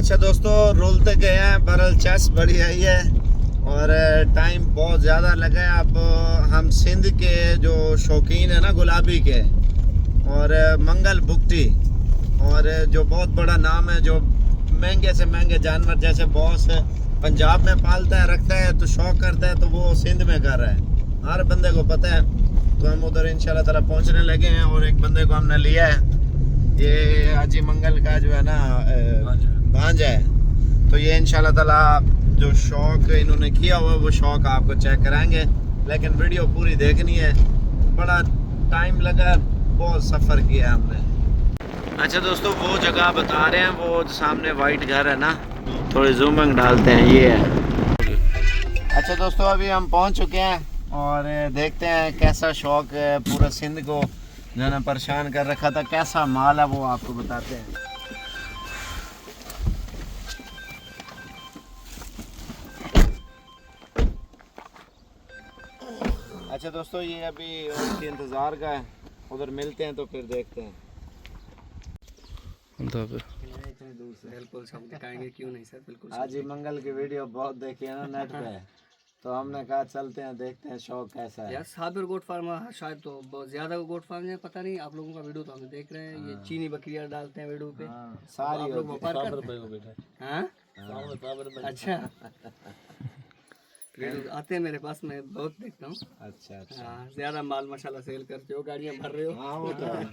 अच्छा दोस्तों, रुलते गए हैं, बरल चस बड़ी आई है और टाइम बहुत ज़्यादा लगा है। अब हम सिंध के जो शौकीन है ना गुलाबी के, और मंगल बुगटी, और जो बहुत बड़ा नाम है, जो महंगे से महंगे जानवर जैसे बॉस पंजाब में पालता है रखता है तो शौक करता है, तो वो सिंध में कर रहा है, हर बंदे को पता है। तो हम उधर इंशाल्लाह ताला पहुंचने लगे हैं और एक बंदे को हमने लिया है, ये हाजी मंगल का जो है ना भांजा है। तो ये इंशाल्लाह ताला जो शौक इन्होंने किया हुआ है वो शौक आपको चेक कराएंगे, लेकिन वीडियो पूरी देखनी है। बड़ा टाइम लगा, बहुत सफ़र किया हमने। अच्छा दोस्तों, वो जगह बता रहे हैं, वो सामने वाइट घर है ना, थोड़ी जूमिंग डालते हैं, ये है। अच्छा दोस्तों, अभी हम पहुंच चुके हैं और देखते हैं कैसा शौक पूरा सिंध को जो है ना परेशान कर रखा था, कैसा माल है वो आपको बताते हैं। अच्छा दोस्तों, ये अभी उनके इंतज़ार का है, उधर मिलते हैं तो फिर देखते हैं। इतने दूर से बिल्कुल सब दिखाएंगे, क्यों नहीं सर, बिल्कुल। हाजी मंगल की वीडियो बहुत देखी है ना नेट पे, तो हमने कहा चलते हैं देखते हैं शौक कैसा है। यार साबिर गोट फार्म शायद तो बहुत ज़्यादा गोट फार्म है, पता नहीं। आप लोगों का वीडियो तो हम देख रहे हैं, ये चीनी बकरियाँ डालते हैं वीडियो पे। सारी आप लोग व्यापार करते हैं? हाँ? अच्छा, वीडियो आते हैं मेरे पास, मैं बहुत देखता हूँ। अच्छा अच्छा, हाँ, ज़्यादा माल मसाला सेल करते हो, गाड़ियाँ भर रहे हो। हाँ वो तो है।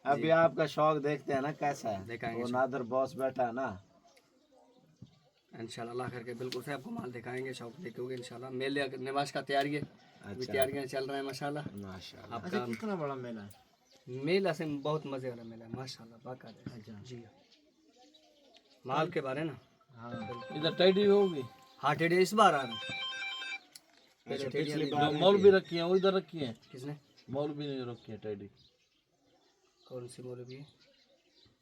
अभी आपका शौक देखते हैं ना कैसा है, दिखाएंगे वो नादर बॉस बैठा है ना। इंशाल्लाह अल्लाह करके बिल्कुल से आपको माल दिखाएंगे, शौक देखोगे इंशाल्लाह। मेले निवास का तैयारी है, अभी तैयारियां चल रहा है माशाल्लाह। माशाल्लाह। आपका कितना बड़ा मेला है? मेला से बहुत मजे वाला मेला है माशाल्लाह, बाकायदा। अच्छा जी, माल के बारे ना। हाँ, इधर टाइडी होगी। हाँ, टेडी इस बार आ रहे हैं। अच्छा, पिछली जो बार मॉल भी रखी है वो इधर रखी है, किसने? मॉल भी नहीं रखी है टाइडी। कौन सी मौलवी है?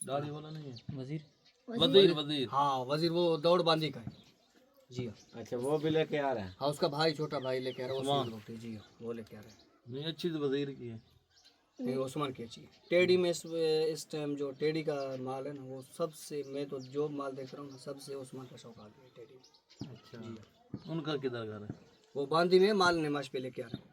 दाढ़ी वाला नहीं है, वजीर। वजीर। हाँ वजीर, वो दौड़ बांधी का है। जी हाँ। अच्छा, वो भी लेके आ रहे हैं। हाँ, उसका भाई, छोटा भाई लेके आ रहा है वो। जी हाँ, वो लेके आ रहे हैं। नहीं, अच्छी तो वजीर की है। नहीं, ओस्मान की अच्छी है। टेडी में इस टाइम जो टेडी का माल है ना, वो सबसे, मैं तो जो माल देख रहा हूँ ना, सबसे ओस्मान का शौक आ गया है टेडी में। अच्छा, जी हाँ। उनका किधर घर है? वो बांदी में माल नमाज पे लेके आ रहा है।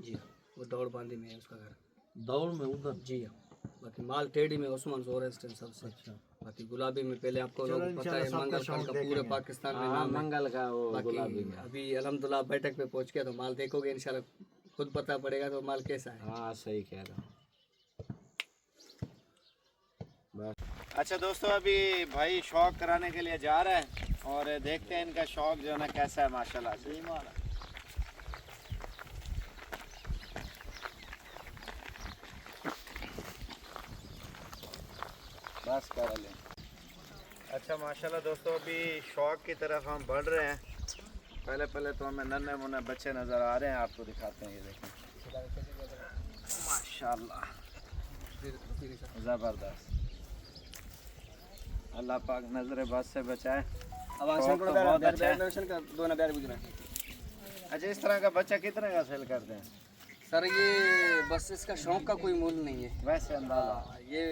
जी हाँ, वो दौड़ बांदी में है उसका घर। दौड़ में उधर। जी हाँ, बाकी माल टेडी में ओस्मान जोर है इस टाइम सबसे। अच्छा, बाकी गुलाबी में पहले आपको लोग पता है, मंगल खान का पूरे पाकिस्तान में हाँ नाम है। मंगल का वो गुलाबी बाकी में। अभी अल्हम्दुलिल्लाह बैठक पे पहुंच गया, तो माल देखोगे इंशाल्लाह, खुद पता पड़ेगा तो माल कैसा है। हाँ सही कह रहा हूँ। अच्छा दोस्तों, अभी भाई शौक कराने के लिए जा रहे हैं और देखते हैं इनका शौक जो है ना कैसा है माशाल्लाह से। बस कर ले। अच्छा माशाल्लाह दोस्तों, अभी शौक की तरफ हम बढ़ रहे हैं। पहले तो हमें नन्हे मुन्ने बच्चे नज़र आ रहे हैं, आपको दिखाते हैं, ये देखें माशाल्लाह, ज़बरदस्त। अल्लाह पाक नजर बस से बचाए। शौक तो बहुत अच्छा है। अच्छा, इस तरह का बच्चा कितने का सेल करते हैं सर? ये बस इसका शौक का कोई मूल्य नहीं है वैसे अंदाजा? ये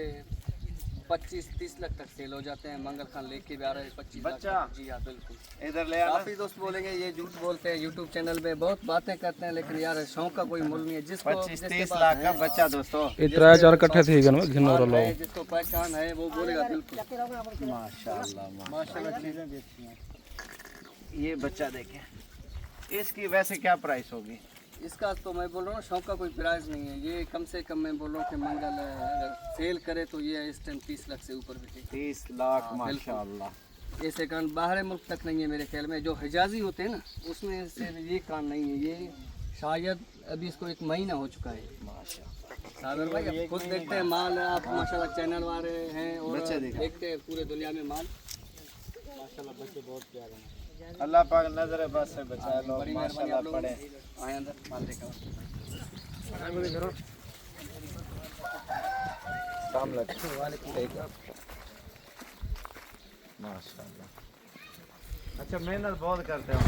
25-30 लाख तक सेल हो जाते हैं। मंगल खान लेके भी आ रहे हैं 25 बच्चा? लाख। जी हाँ बिल्कुल। इधर ले आना। काफी दोस्त बोलेंगे ये झूठ बोलते हैं, यूट्यूब चैनल पे बहुत बातें करते हैं, लेकिन यार शौक का कोई मूल्य नहीं है। जिसको 25-30 लाख का बच्चा दोस्तों। इतना 4 कट्ठे थी गन में घिनो रलो। जिसको पहचान है वो बोलेगा बिल्कुल। माशाल्लाह माशाल्लाह, चीजें भी अच्छी हैं। ये बच्चा देखें, इसकी वैसे क्या प्राइस होगी? इसका तो मैं बोल रहा हूँ शौक का कोई प्राइस नहीं है। ये कम से कम मैं बोल रहा हूँ कि मंगल अगर सेल करे तो ये इस टाइम 30 लाख से ऊपर बिके। 30 लाख? हाँ, माशाल्लाह। ये सेकंड बाहर मुल्क तक नहीं है मेरे ख्याल में। जो हिजाजी होते हैं ना, उसमें से ये काम नहीं है। ये शायद अभी इसको 1 महीना हो चुका है। माशाल्लाह सागर भाई, आप खुद देखते हैं माल, आप माशाल्लाह चैनल वाले हैं और देखते हैं पूरे दुनिया में माल। माशाल्लाह बच्चे बहुत प्यारे हैं। अल्लाह पाक नजर बस से बचाए, लोग माशाल्लाह पढ़े। आए अंदर माल देखा। माशाल्लाह। अच्छा, मेहनत बहुत करते हो आप।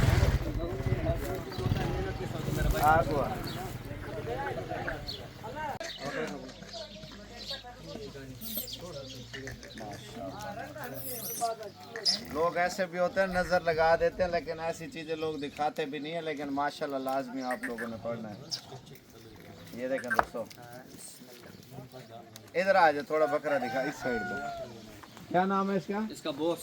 लोग ऐसे भी होते हैं नजर लगा देते हैं, लेकिन ऐसी चीजें लोग दिखाते भी नहीं है, लेकिन माशाल्लाह लाजमी आप लोगों ने पढ़ना है। ये देखें दोस्तों, इधर आ जाए, थोड़ा बकरा दिखा इस साइड पे। क्या नाम है इसका? इसका बॉस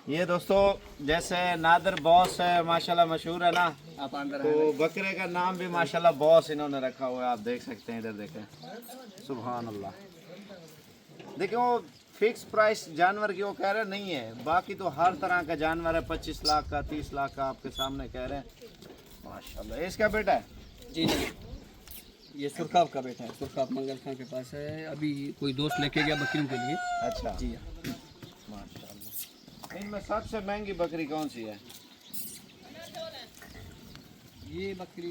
ये दोस्तों जैसे नादर बॉस है माशाल्लाह मशहूर है ना, आप अंदर तो बकरे का नाम भी माशाल्लाह बॉस इन्होंने रखा हुआ है। आप देख सकते हैं, इधर देखें, सुभान अल्लाह। देखिए वो फिक्स प्राइस जानवर की वो कह रहे नहीं है, बाकी तो हर तरह का जानवर है। 25 लाख का, 30 लाख का आपके सामने कह रहे हैं माशाल्लाह। इसका बेटा है? जी जी, ये सुरखाब का बेटा है, सुरखाब मंगल खान के पास है। अभी कोई दोस्त लेके गया बकरियों के लिए। अच्छा जी माशाल्लाह। इनमें सबसे महंगी बकरी कौन सी है? ये बकरी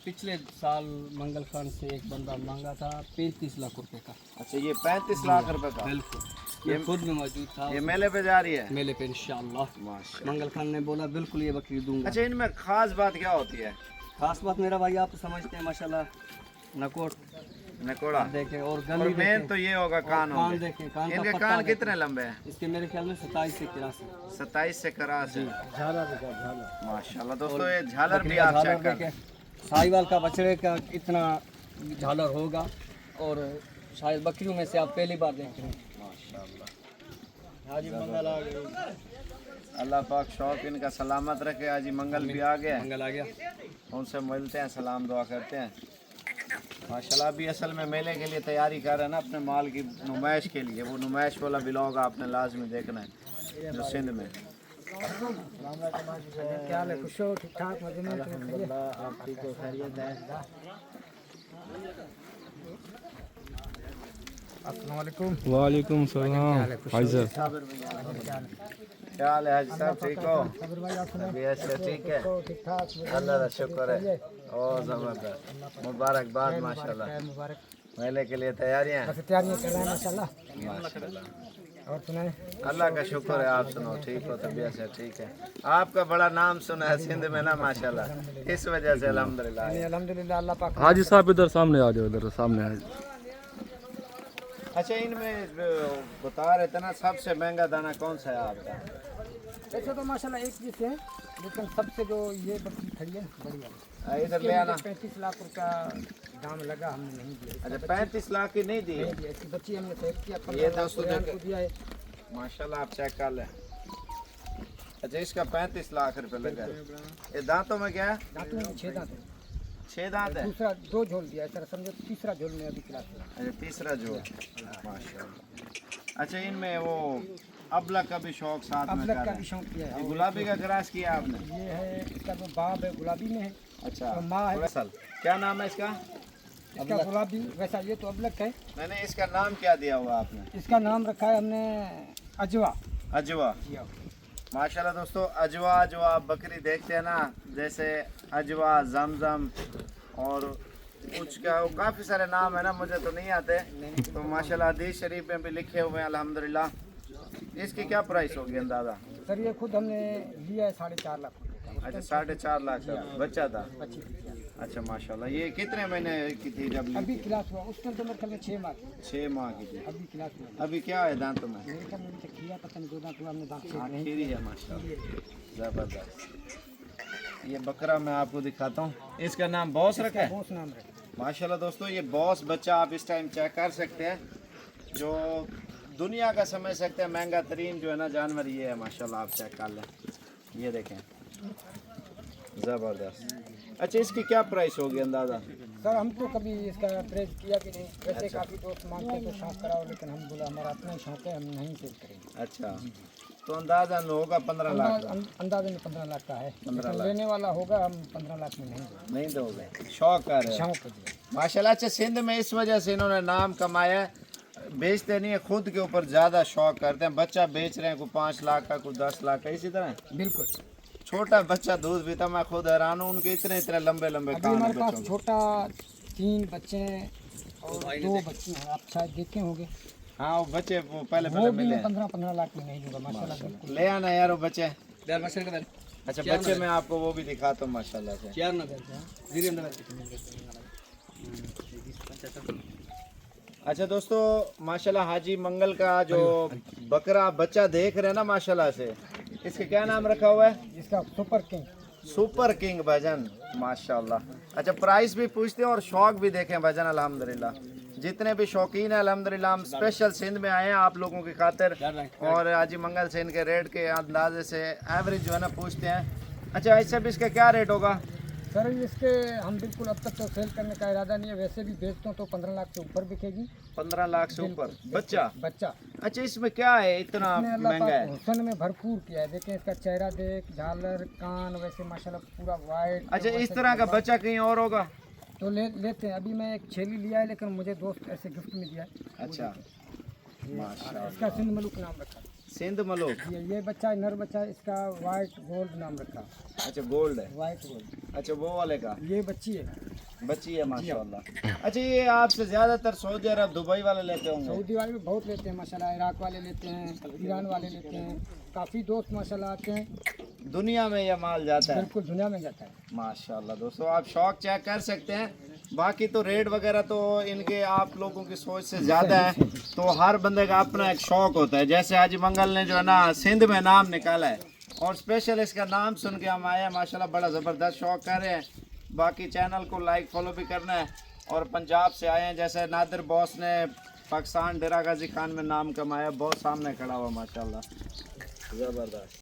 पिछले साल मंगल खान से एक बंदा मांगा था 35 लाख रुपए का। अच्छा, ये 35 लाख रुपए का? बिल्कुल, ये खुद में मौजूद था। ये मेले पे जा रही है? मेले पे इंशाअल्लाह। माशाल्लाह। मंगल खान ने बोला बिल्कुल ये बकरी दूंगा। अच्छा, इनमें खास बात क्या होती है? खास बात मेरा भाई आप समझते हैं माशाल्लाह, नकोट नकोड़ा देखें और और गली मेन देखें, तो ये होगा कान होंगे। देखें, कान का इनके पत्ता कान देखें। कितने लंबे हैं? इसके मेरे ख्याल में 27 से 83। 27 से करास है। झालर माशाल्लाह दोस्तों, ये झालर भी आप चेक कर। साहिवाल का बछड़े का इतना झालर होगा, और शायद बकरियों में से आप पहली बार देख रहे हैं। हाजी मंगल आ गए, अल्लाह पाक शौक इनका सलामत रखे। हाजी मंगल भी आ गया, मंगल आ गया। उनसे मिलते हैं, सलाम दुआ करते हैं। माशाल्लाह अभी असल में मेले के लिए तैयारी कर रहे हैं ना, अपने माल की नुमाइश के लिए। वो नुमाइश वाला ब्लॉग आपने लाजमी देखना है जो सिंध में। क्या हाल है? खुश हो? ठीक ठाक? मजे में? अल्हम्दुलिल्लाह, आप ठीक हो? खैरियत है? अस्सलाम वालेकुम। वालेकुम सलाम भाई सर। क्या हाल है हाजी साहब, ठीक हो? तबीयत से ठीक है? अल्लाह का शुक्र है। और ज़बरदस्त, मुबारकबाद माशाल्लाह। मेले के लिए तैयारियां तैयारियां कर रहे हैं माशाल्लाह। माशाल्लाह। और सुनाए? अल्लाह का शुक्र है, आप सुनो ठीक हो? तबीयत से ठीक है? आपका बड़ा नाम सुना है सिंध में ना माशाल्लाह, इस वजह से अल्हम्दुलिल्लाह। अल्हम्दुलिल्लाह, अल्लाह पाक। हाजी साहब इधर सामने आ जाओ, इधर सामने आ जाओ। अच्छा, इनमें बता रहे थे ना सबसे महंगा दाना कौन सा है आपका? वैसे तो माशाल्लाह एक जैसे है, लेकिन सबसे जो ये बकरी खड़ी है बढ़िया, इधर ले आना। 35 लाख रुपया दाम लगा, हमने नहीं दिया। अच्छा, 35 लाख की नहीं दी है? इसकी बच्ची हमने सेट किया, ये 15 लाख दोस्तों रुपया देखें। हमको दिया है। माशाल्लाह आप चेक कर लें। अच्छा, इसका 35 लाख रुपए लगा है। ये दांतों में क्या है? दांतों में 6 दांत है, 6 दांत है। दूसरा 2 झोल दिया है, सर समझो तीसरा झोल में अभी क्लास में। अच्छा, तीसरा जो माशाल्लाह। अच्छा, इनमें वो अबलक का भी शौक साथ में अबलक कर का रहे भी हैं। शौक किया है। ये गुलाबी का ग्रास किया आपने? ये है इसका जो बाब है गुलाबी में है, अच्छा, तो माँ है असल क्या नाम है इसका? इसका गुलाबी। वैसा ये तो अबलक है। मैंने इसका नाम क्या दिया हुआ आपने? इसका नाम रखा है हमने अजवा। अजवा। माशाल्लाह दोस्तों, अजवा जो आप बकरी देखते हैं ना, जैसे अजवा, जमजम और कुछ का काफ़ी सारे नाम है ना, मुझे तो नहीं आते। तो माशाल्लाह हदीस शरीफ में भी लिखे हुए हैं अल्हम्दुलिल्लाह। इसकी क्या प्राइस होगी अंदाज़ा? सर ये खुद हमने लिया है 4.5 लाख रुपये का। अच्छा, 4.5 लाख का बच्चा था। अच्छा माशाल्लाह। ये कितने महीने की थी जब ली अभी थी? क्लास हुआ उस टाइम तो मेरे ख्याल में 6 माह की। 6 माह की थी। अभी क्लास हुआ अभी क्या है दांतों में? मेरे ख्याल में तक किया, पता नहीं 2 दांत हुआ, हमने दांत छेद नहीं। आखिरी है माशाल्लाह, ज़बरदस्त। ये बकरा मैं आपको दिखाता हूँ, इसका नाम बॉस रखा है। बॉस नाम रखा माशाल्लाह दोस्तों, ये बॉस बच्चा आप इस टाइम चेक कर सकते हैं। जो दुनिया का समझ सकते हैं महंगा तरीन जो है ना जानवर ये है माशाल्लाह, आप चेक कर लें। ये देखें, ज़बरदस्त। अच्छा, इसकी क्या प्राइस होगी अंदाज़ा? सर हम तो कभी इसका प्रेस किया कि नहीं, वैसे काफ़ी दोस्त मांगते हैं तो शौक कराओ, लेकिन हम बोला हमारा अपना ही शौक है, हम नहीं सेल करेंगे। अच्छा, तो अंदाज़ा होगा 15 लाख का? अंदाजे में 15 लाख का है, 15 लेकिन लाख। लेने वाला होगा, हम 15 लाख में नहीं देंगे। नहीं दोगे? शौक कर रहे हो? शौक है। माशाल्लाह। अच्छा, सिंध में इस वजह से इन्होंने नाम कमाया है, बेचते नहीं है, खुद के ऊपर ज़्यादा शौक करते हैं। बच्चा बेच रहे हैं, कोई 5 लाख का, कोई 10 लाख का, इसी तरह बिल्कुल छोटा बच्चा दूध पीता। मैं खुद हैरान हूँ, उनके इतने इतने लंबे लंबे अभी कान हैं हमारे पास बच्चों के। छोटा 3 बच्चे हैं और 2 बच्चे हैं, आप शायद देखे होंगे। हाँ, वो बच्चे वो पहले वो पहले भी मिले मैं 15 लाख में नहीं दूंगा माशाल्लाह। बिल्कुल ले आना यार वो बच्चे। यार माशाल्लाह का अच्छा, बच्चे मैं आपको वो भी दिखाता हूँ माशाल्लाह से। अच्छा दोस्तों, माशाल्लाह हाजी मंगल का जो बकरा बच्चा देख रहे हैं ना माशाल्लाह से, इसका क्या नाम रखा हुआ है? इसका सुपर किंग। सुपर किंग भाईजान माशाल्लाह। अच्छा प्राइस भी पूछते हैं और शौक भी देखें भाईजान। अल्हम्दुलिल्लाह जितने भी शौकीन हैं अल्हम्दुलिल्लाह, हम स्पेशल सिंध में आए हैं आप लोगों की खातिर, और हाजी मंगल से इनके रेट के अंदाजे से एवरेज जो है ना पूछते हैं। अच्छा ऐसे भी इसका क्या रेट होगा? सर इसके हम बिल्कुल अब तक तो सेल करने का इरादा नहीं है, वैसे भी बेचते हो तो 15 लाख से ऊपर बिकेगी। 15 लाख से ऊपर बच्चा? बच्चा। अच्छा इसमें क्या है इतना इसने अल्लाह महंगा पाक है? हुस्न में भरपूर किया है, देखें इसका चेहरा देख, झालर कान वैसे माशाल्लाह पूरा वाइट। अच्छा इस तरह का बच्चा कहीं और होगा तो लेते हैं। अभी मैं एक छेली लिया है लेकिन मुझे दोस्त ऐसे गिफ्ट में दिया है। अच्छा माशाल्लाह। इसका सिंध मलुक नाम रखा। सिंध मलुक। ये बच्चा नर बच्चा, इसका वाइट गोल्ड नाम रखा। अच्छा गोल्ड है। White gold. अच्छा वो वाले का ये बच्ची है। बच्ची है माशाल्लाह। अच्छा ये आपसे ज्यादातर सऊदी अरब दुबई वाले लेते होंगे? सऊदी वाले भी बहुत लेते हैं माशाल्लाह, इराक वाले लेते हैं, ईरान वाले लेते हैं, काफ़ी दोस्त माशाल्लाह आते हैं। दुनिया में ये माल जाता है? बिल्कुल दुनिया में जाता है माशाल्लाह। दोस्तों आप शौक चेक कर सकते हैं, बाकी तो रेट वगैरह तो इनके आप लोगों की सोच से ज़्यादा है, तो हर बंदे का अपना एक शौक होता है। जैसे हाजी मंगल ने जो है ना सिंध में नाम निकाला है, और स्पेशल इसका नाम सुन के हम आए हैं माशाल्लाह, बड़ा ज़बरदस्त शौक कर रहे हैं। बाकी चैनल को लाइक फॉलो भी करना है, और पंजाब से आए हैं जैसे नादिर बॉस ने पाकिस्तान डेरा गाजी खान में नाम कमाया, बहुत सामने खड़ा हुआ माशाल्लाह, ज़बरदस्त।